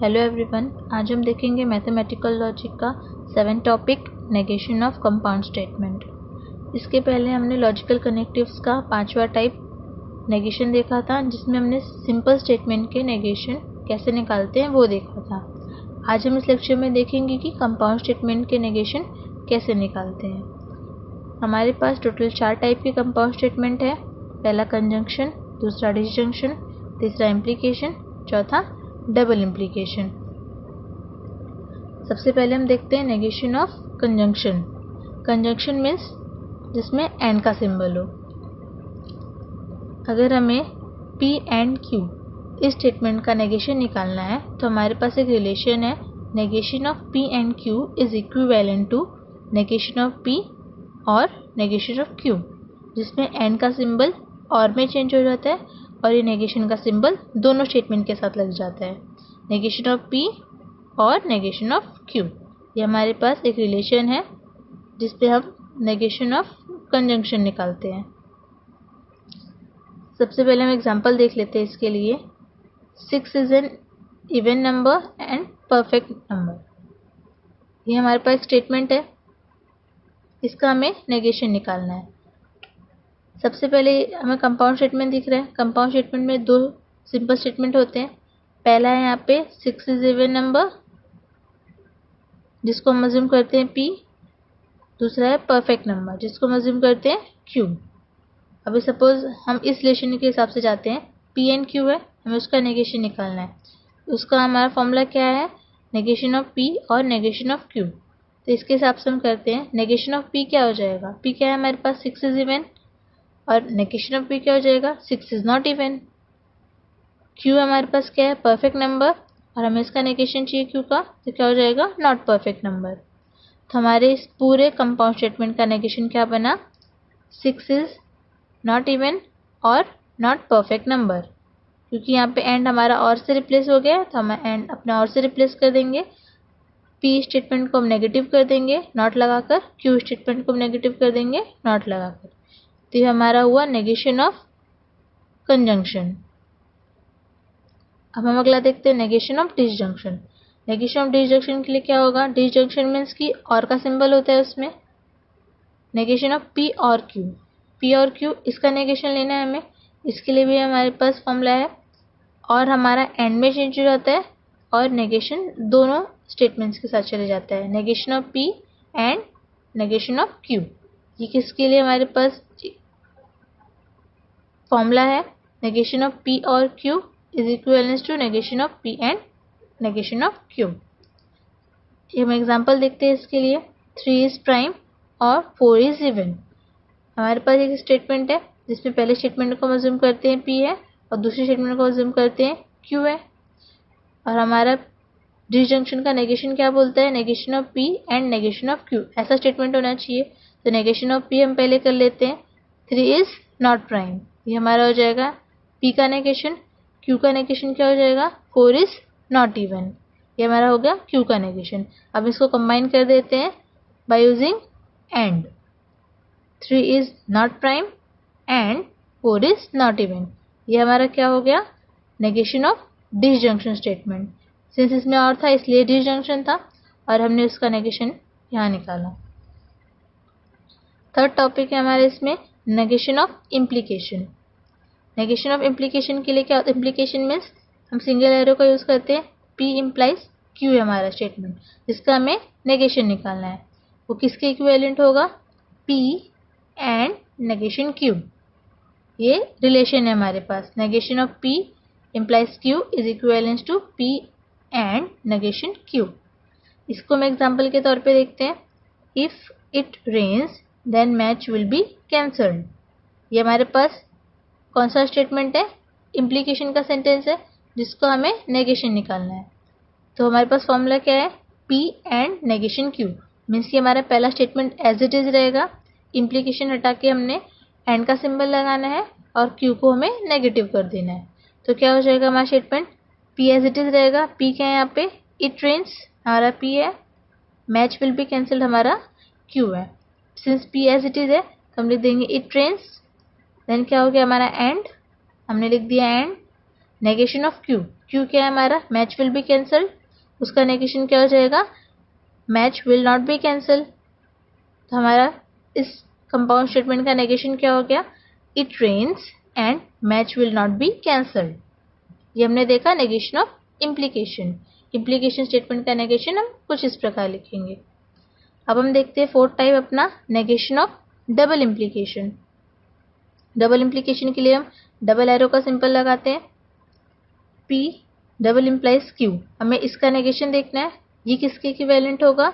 Hello everyone, आज हम देखेंगे मैथमेटिकल लॉजिक का 7 topic negation of compound statement. इसके पहले हमने लॉजिकल कनेक्टिव्स का 5वां टाइप नेगेशन देखा था, जिसमें हमने सिंपल स्टेटमेंट के नेगेशन कैसे निकालते हैं वो देखा था। आज हम इस लेक्चर में देखेंगे कि कंपाउंड स्टेटमेंट के नेगेशन कैसे निकालते हैं। हमारे पास टोटल 4 टाइप के कंपाउंड स्टेटमेंट है। पहला कंजंक्शन, दूसरा डिसजंक्शन, तीसरा इम्प्लीकेशन, चौथा डबल इम्प्लीकेशन। सबसे पहले हम देखते हैं negation of conjunction. Conjunction means जिसमें एंड का सिंबल हो। अगर हमें P एंड Q इस स्टेटमेंट का नेगेशन निकालना है तो हमारे पास एक रिलेशन है, negation of P and Q is equivalent to negation of P और नेगेशन ऑफ Q, जिसमें एंड का सिंबल और में चेंज हो जाता है और ये नेगेशन का सिंबल दोनों स्टेटमेंट के साथ लग जाता है, नेगेशन ऑफ P और नेगेशन ऑफ Q। ये हमारे पास एक रिलेशन है जिसपे हम नेगेशन ऑफ कंजंक्शन निकालते हैं। सबसे पहले हम एग्जांपल देख लेते हैं इसके लिए। 6 is an even number and perfect number. ये हमारे पास स्टेटमेंट है, इसका हमें नेगेशन निकालना है। सबसे पहले हमें कंपाउंड स्टेटमेंट दिख रहा है। कंपाउंड स्टेटमेंट में 2 सिंपल स्टेटमेंट होते हैं। पहला है यहाँ पे 6 इज इवन नंबर, जिसको हम अज्यूम करते हैं P। दूसरा है परफेक्ट नंबर, जिसको हम अज्यूम करते हैं Q। अभी सपोज हम इस रिलेशन के हिसाब से जाते हैं, P एंड Q है, हमें उसका नेगेशन निकालना है। उसका हमारा फॉर्मूला क्या है, नेगेशन ऑफ P और नेगेशन ऑफ Q। तो इसके हिसाब से हम करते हैं। नेगेशन ऑफ P क्या हो जाएगा, P क्या है हमारे पास 6 इज इवन, और नेगेशन ऑफ P क्या हो जाएगा 6 इज नॉट इवन। Q हमारे पास क्या है, परफेक्ट नंबर, और हमें इसका नेगेशन चाहिए Q का, तो क्या हो जाएगा नॉट परफेक्ट नंबर। तो हमारे इस पूरे कंपाउंड स्टेटमेंट का नेगेशन क्या बना, 6 इज नॉट इवन और नॉट परफेक्ट नंबर। क्योंकि यहाँ पे एंड हमारा और से रिप्लेस हो गया, तो हम एंड अपने और से रिप्लेस कर देंगे। P स्टेटमेंट को हम नेगेटिव कर देंगे नॉट लगाकर, Q स्टेटमेंट को हम नेगेटिव कर देंगे नॉट लगाकर। तो ये हमारा हुआ नेगेशन ऑफ कंजंक्शन। अब हम अगला देखते हैं negation of disjunction. Negation of disjunction के लिए क्या होगा, डिसजंक्शन मीन्स की और का सिंबल होता है उसमें। नेगेशन ऑफ P और Q, P और Q इसका नेगेशन लेना है हमें। इसके लिए भी हमारे पास फॉर्मूला है, और हमारा एंड में चेंज हो जाता है और नेगेशन दोनों स्टेटमेंट्स के साथ चले जाता है, negation of P and negation of Q। ये किसके लिए हमारे पास फॉर्मूला है, नेगेशन ऑफ P और Q is equivalent to negation of P and negation of Q। ये हम एग्जांपल देखते हैं इसके लिए। 3 इज प्राइम और 4 इज इवन। हमारे पास एक स्टेटमेंट है जिसमें पहले स्टेटमेंट को हम अज्यूम करते हैं P है और दूसरे स्टेटमेंट को अज्यूम करते हैं Q है। और हमारा डिसजंक्शन का नेगेशन क्या बोलता है, negation of P and negation of Q, ऐसा स्टेटमेंट होना चाहिए। तो नेगेशन ऑफ P हम पहले कर लेते हैं। 3 इज नॉट प्राइम, ये हमारा हो जाएगा P का नेगेशन। Q का नेगेशन क्या हो जाएगा, 4 इज नॉट इवन, ये हमारा हो गया Q का नेगेशन। अब इसको कंबाइन कर देते हैं by using and. 3 is not prime and 4 is not even, ये हमारा क्या हो गया, negation of disjunction statement. Since इसमें और था इसलिए डिसजंक्शन था, और हमने उसका नेगेशन यहाँ निकाला। थर्ड टॉपिक है हमारे इसमें negation of implication. Negation of implication के लिए क्या होता है, इम्प्लीकेशन मीन्स हम सिंगल एरो का यूज करते हैं। P इम्प्लाइज Q है हमारा स्टेटमेंट, जिसका हमें नेगेशन निकालना है। वो किसके इक्विवेलेंट होगा, P एंड नेगेशन Q। ये रिलेशन है हमारे पास, negation of P implies Q is equivalent to P and negation Q। इसको हम एग्जाम्पल के तौर पे देखते हैं। If it rains then match will be cancelled. ये हमारे पास कौन सा स्टेटमेंट है, इम्प्लीकेशन का सेंटेंस है, जिसको हमें नेगेशन निकालना है। तो हमारे पास फॉर्मूला क्या है, P and negation Q, means कि हमारा पहला स्टेटमेंट एज इट इज रहेगा। इम्प्लीकेशन हटा के हमने एंड का सिंबल लगाना है और Q को हमें नेगेटिव कर देना है। तो क्या हो जाएगा हमारा statement, P as it is रहेगा। P क्या है यहाँ पे, इट रेन्स हमारा P है, मैच विल बी कैंसल्ड हमारा Q है। Since P as it is है तो हम लिख देंगे इट रेन्स, देन क्या हो गया हमारा एंड, हमने लिख दिया and negation of Q। Q क्या है हमारा, मैच विल बी कैंसल्ड, उसका नेगेशन क्या हो जाएगा, match will not B cancel. तो हमारा इस कंपाउंड स्टेटमेंट का नेगेशन क्या हो गया, it rains and match will not be cancelled. ये हमने देखा negation of implication. Implication statement का नेगेशन हम कुछ इस प्रकार लिखेंगे। अब हम देखते हैं फोर्थ टाइप अपना, negation of double implication. Double implication के लिए हम डबल एरो का सिंबल लगाते हैं, P डबल इम्प्लाइज Q। हमें इसका नेगेशन देखना है, ये किसके इक्विवेलेंट होगा,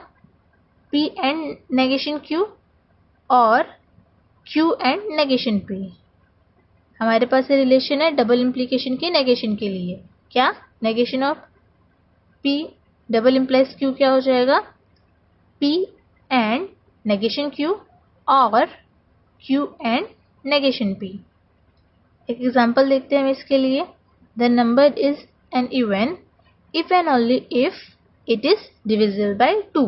P एंड नेगेशन Q और Q एंड नेगेशन P। हमारे पास ये रिलेशन है डबल इम्प्लीकेशन के नेगेशन के लिए। क्या, negation of P double implies Q क्या हो जाएगा, P एंड नेगेशन Q और Q एंड नेगेशन P। एक एग्जांपल देखते हैं हम इसके लिए, the number is an even if and only if it is divisible by 2।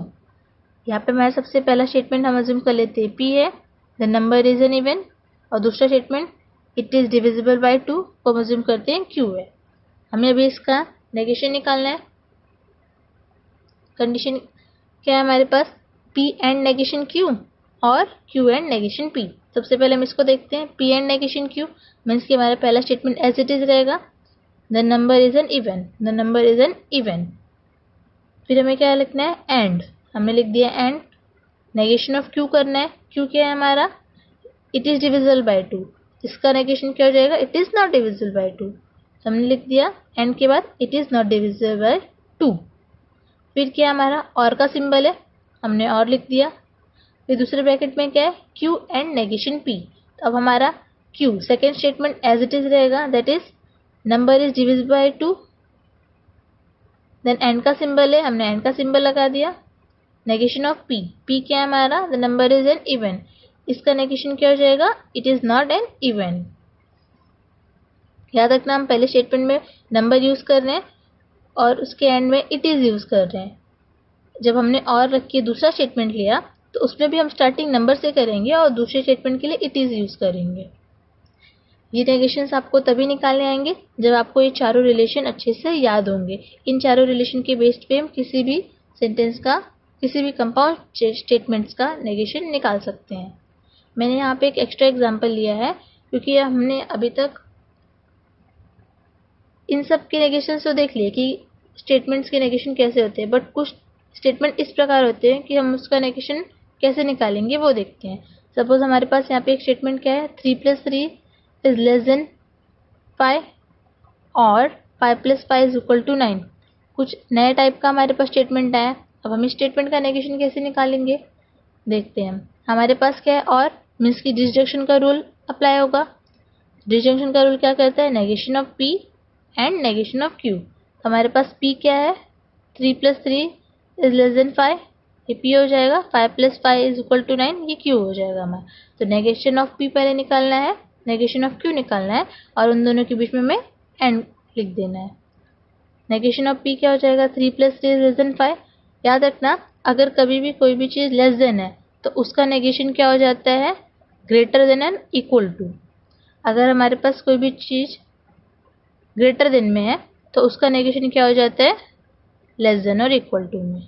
यहाँ पे हमारा सबसे पहला स्टेटमेंट हम अज्यूम कर लेते हैं P है, the number is an even, और दूसरा statement it is divisible by 2 को हम अज्यूम करते हैं Q है। हमें अभी इसका नेगेशन निकालना है। कंडीशन क्या है हमारे पास, P एंड नेगेशन Q और Q एंड नेगेशन P। सबसे पहले हम इसको देखते हैं, P and negation Q means कि हमारा पहला स्टेटमेंट एज इट इज रहेगा, the number is an even, the number is an even. फिर हमें क्या लिखना है, एंड, हमने लिख दिया एंड, नेगेशन ऑफ Q करना है। Q क्या है हमारा, इट इज डिविजिबल बाय 2, इसका नेगेशन क्या हो जाएगा, it is not divisible by 2। हमने लिख दिया एंड के बाद it is not divisible by 2। फिर क्या हमारा और का सिंबल है, हमने और लिख दिया। फिर दूसरे ब्रैकेट में क्या है, Q एंड नेगेशन P। तो अब हमारा Q second statement as it is रहेगा, that is number is divisible by 2। Then and का सिंबल है, हमने एंड का सिंबल लगा दिया। नेगेशन ऑफ P, P क्या है हमारा, the number is an even, इसका नेगेशन क्या हो जाएगा, it is not an even. याद रखना हम पहले स्टेटमेंट में नंबर यूज कर रहे हैं और उसके एंड में इट इज यूज कर रहे हैं। जब हमने और रख के दूसरा स्टेटमेंट लिया तो उसमें भी हम स्टार्टिंग नंबर से करेंगे और दूसरे स्टेटमेंट के लिए इट इज यूज करेंगे। ये नेगेशंस आपको तभी निकालने आएंगे जब आपको ये चारों रिलेशन अच्छे से याद होंगे। इन चारों रिलेशन के बेस्ड पे हम किसी भी सेंटेंस का, किसी भी कंपाउंड स्टेटमेंट्स का नेगेशन निकाल सकते हैं। मैंने यहाँ पे एक एक्स्ट्रा एग्जांपल लिया है क्योंकि हमने अभी तक इन सब के नेगेशन तो देख लिए कि स्टेटमेंट्स के नेगेशन कैसे होते हैं, बट कुछ स्टेटमेंट इस प्रकार होते हैं कि हम उसका नेगेशन कैसे निकालेंगे वो देखते हैं। सपोज हमारे पास यहाँ पे एक स्टेटमेंट क्या है, 3 + 3 इज लेस देन 5 और 5 + 5 इज इक्वल टू 9। कुछ नए टाइप का हमारे पास स्टेटमेंट आया। अब हम इस स्टेटमेंट का नेगेशन कैसे निकालेंगे देखते हैं। हमारे पास क्या है, और मीन्स की डिसजंक्शन का रूल अप्लाई होगा। डिसजंक्शन का रूल क्या करता है, negation of P and negation of Q। हमारे पास P क्या है, 3 + 3 इज लेस देन 5, ये P हो जाएगा। 5 + 5 इज इक्वल टू 9, ये Q हो जाएगा हमारा। तो नेगेशन ऑफ P पहले निकालना है, नेगेशन ऑफ Q निकालना है और उन दोनों के बीच में हमें एंड लिख देना है। नेगेशन ऑफ P क्या हो जाएगा, 3 + 3 इज लेस देन 5। याद रखना अगर कभी भी कोई भी चीज़ लेस देन है तो उसका नेगेशन क्या हो जाता है, greater than and equal to. अगर हमारे पास कोई भी चीज़ ग्रेटर देन में है तो उसका नेगेशन क्या हो जाता है, लेस देन और इक्वल टू में।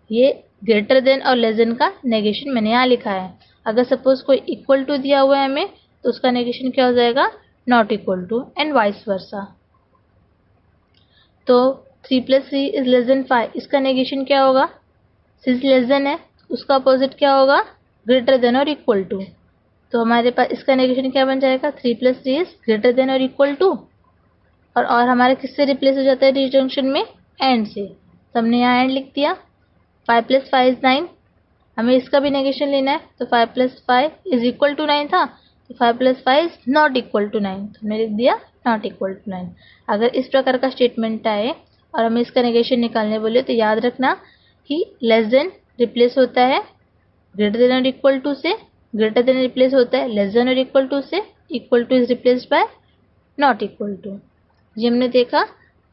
ये ग्रेटर देन और लेस देन का नेगेशन मैंने यहाँ लिखा है। अगर सपोज कोई इक्वल टू दिया हुआ है हमें तो उसका नेगेशन क्या हो जाएगा, not equal to, and vice versa. तो 3 + 3 इज लेस देन 5, इसका नेगेशन क्या होगा, सिंस लेस देन है उसका अपोजिट क्या होगा, ग्रेटर देन और इक्वल टू। तो हमारे पास इसका नेगेशन क्या बन जाएगा, 3 + 3 इज ग्रेटर देन और इक्वल टू। और हमारा किससे रिप्लेस हो जाता है डिसजंक्शन में, एंड से। तो हमने यहाँ एंड लिख दिया। 5 + 5 इज 9, हमें इसका भी नेगेशन लेना है। तो 5 + 5 इज इक्वल टू 9 था, तो 5 + 5 इज नॉट इक्वल टू 9, तो हमने लिख दिया नॉट इक्वल टू 9। अगर इस प्रकार का स्टेटमेंट आए और हमें इसका नेगेशन निकालने बोले तो याद रखना कि लेस देन रिप्लेस होता है ग्रेटर देन और इक्वल टू से, ग्रेटर देन रिप्लेस होता है लेस देन और इक्वल टू से, equal to is replaced by not equal to. ये हमने देखा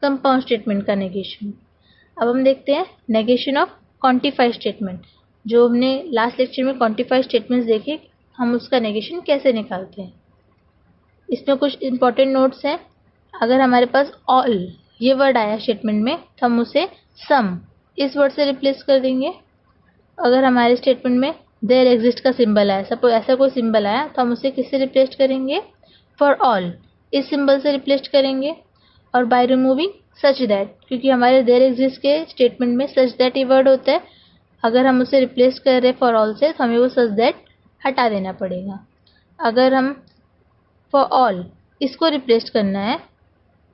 कंपाउंड स्टेटमेंट का नेगेशन। अब हम देखते हैं नेगेशन ऑफ क्वांटिफाइड स्टेटमेंट। जो हमने लास्ट लेक्चर में क्वांटिफाइड स्टेटमेंट्स देखे, हम उसका नेगेशन कैसे निकालते हैं। इसमें कुछ इंपॉर्टेंट नोट्स हैं। अगर हमारे पास ऑल ये वर्ड आया स्टेटमेंट में तो हम उसे सम इस वर्ड से रिप्लेस कर देंगे। अगर हमारे स्टेटमेंट में देयर एग्जिस्ट का सिंबल आया, सपोज ऐसा कोई सिंबल आया, तो हम उसे किससे रिप्लेस करेंगे? फॉर ऑल इस सिंबल से रिप्लेस करेंगे। और बाय रिमूविंग सच दैट, क्योंकि हमारे देयर एग्जिस्ट के स्टेटमेंट में सच दैट ये वर्ड होता है, अगर हम उसे रिप्लेस कर रहे फॉर ऑल से तो हमें वो सच दैट हटा देना पड़ेगा। अगर हम फॉर ऑल इसको रिप्लेस करना है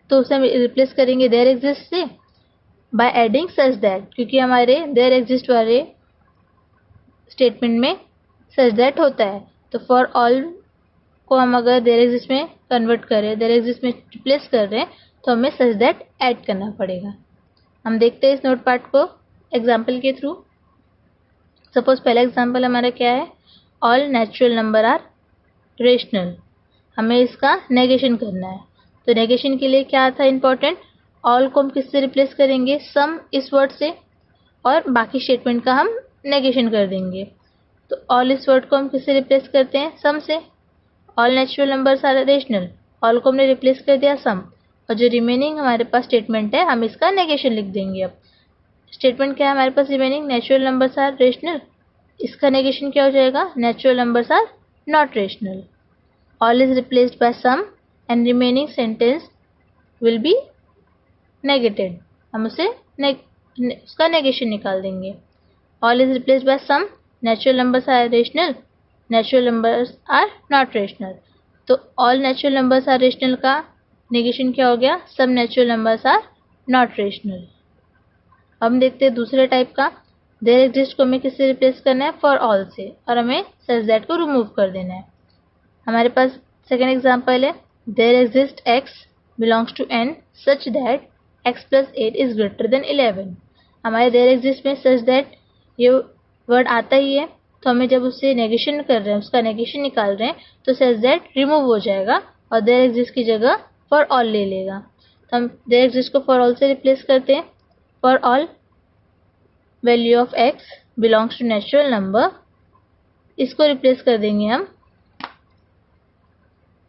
तो उसे हम रिप्लेस करेंगे देयर एग्जिस्ट से बाय एडिंग सच दैट, क्योंकि हमारे देयर एग्जिस्ट वाले स्टेटमेंट में सच दैट होता है। तो फॉर ऑल को हम अगर देयर एग्जिस्ट में कन्वर्ट करें, देयर एग्जिस्ट में रिप्लेस कर रहे हैं, तो हमें सच दैट ऐड करना पड़ेगा। हम देखते हैं इस नोट पार्ट को एग्जाम्पल के थ्रू। सपोज पहला एग्जाम्पल हमारा क्या है? All natural number are rational. हमें इसका नेगेशन करना है। तो नेगेशन के लिए क्या था इंपॉर्टेंट? ऑल को हम किससे रिप्लेस करेंगे? सम इस वर्ड से, और बाकी स्टेटमेंट का हम नेगेशन कर देंगे। तो ऑल इस वर्ड को हम किससे रिप्लेस करते हैं? सम से। All natural numbers are rational, all को हमने रिप्लेस कर दिया सम, और जो रिमेनिंग हमारे पास स्टेटमेंट है हम इसका नेगेशन लिख देंगे। अब स्टेटमेंट क्या है हमारे पास? Remaining natural numbers are rational, इसका नेगेशन क्या हो जाएगा? Natural numbers are not rational. All is replaced by some and remaining sentence will be negated. हम उसे उसका नेगेशन निकाल देंगे। All is replaced by some, natural numbers are rational, natural numbers are not rational. तो all natural numbers are rational का negation क्या हो गया? Some natural numbers are not rational. अब हम देखते हैं दूसरे टाइप का। देयर एग्जिस्ट को हमें किससे रिप्लेस करना है? फॉर ऑल से, और हमें सच दैट को रिमूव कर देना है। हमारे पास सेकेंड एग्जाम्पल है, there exist x belongs to N such that x plus 8 is greater than 11। हमारे देयर एग्जिस्ट में सच दैट ये वर्ड आता ही है, तो हमें जब उससे नेगेशन कर रहे हैं, उसका नेगेशन निकाल रहे हैं, तो सच दैट रिमूव हो जाएगा और देयर एग्जिस्ट की जगह फॉर ऑल ले लेगा। तो हम देयर एग्जिस्ट को फॉर ऑल से रिप्लेस करते हैं। For all value of x belongs to natural number, इसको रिप्लेस कर देंगे हम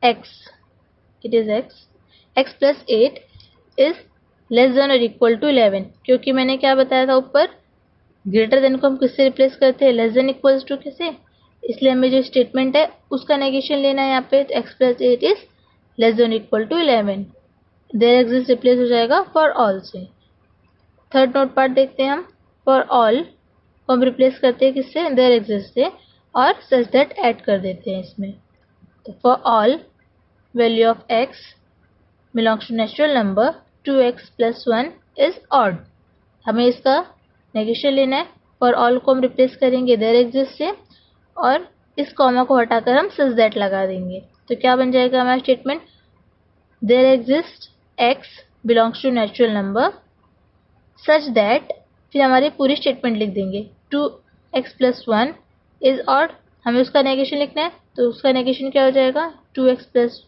x, it is x plus 8 is less than और इक्वल टू 11, क्योंकि मैंने क्या बताया था ऊपर, ग्रेटर देन को हम किससे रिप्लेस करते हैं? लेस देन इक्वल्स टू किसे? इसलिए हमें जो स्टेटमेंट है उसका नेगेशन लेना है यहाँ पे। तो x plus 8 is less than equal to 11, there exist replace हो जाएगा फॉर ऑल से। थर्ड नोट पार्ट देखते हैं हम। फॉर ऑल को हम रिप्लेस करते हैं किससे? देयर एग्जिस्ट से, और सच दैट ऐड कर देते हैं इसमें। तो for all value of x belongs to natural number 2x plus 1 is odd. हमें इसका नेगेशन लेना है। फॉर ऑल को हम रिप्लेस करेंगे देयर एग्जिस्ट से, और इस कॉमा को हटाकर हम सच दैट लगा देंगे। तो क्या बन जाएगा हमारा statement? There exist x belongs to natural number such that, फिर हमारी पूरी स्टेटमेंट लिख देंगे, 2x प्लस 1 इज ऑड। हमें उसका नेगेशन लिखना है, तो उसका नेगेशन क्या हो जाएगा? 2x plus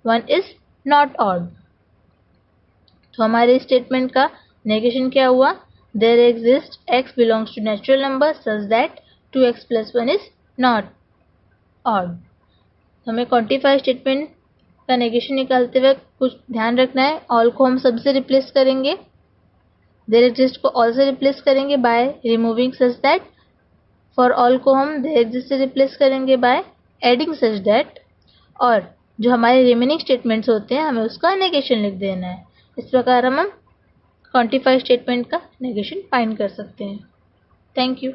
1 is not odd. तो हमारे स्टेटमेंट का नेगेशन क्या हुआ? There exist x belongs to natural number such that 2x plus 1 is not odd. हमें क्वांटिफाई स्टेटमेंट का नेगेशन निकालते हुए कुछ ध्यान रखना है। ऑल को हम सबसे रिप्लेस करेंगे, देयर एग्जिस्ट को ऑल से रिप्लेस करेंगे by removing such that. For all को हम देयर एग्जिस्ट से रिप्लेस करेंगे बाय एडिंग सच दैट, और जो हमारे रिमेनिंग स्टेटमेंट्स होते हैं हमें उसका नेगेशन लिख देना है। इस प्रकार हम क्वांटिफाई स्टेटमेंट का नेगेशन फाइंड कर सकते हैं। Thank you.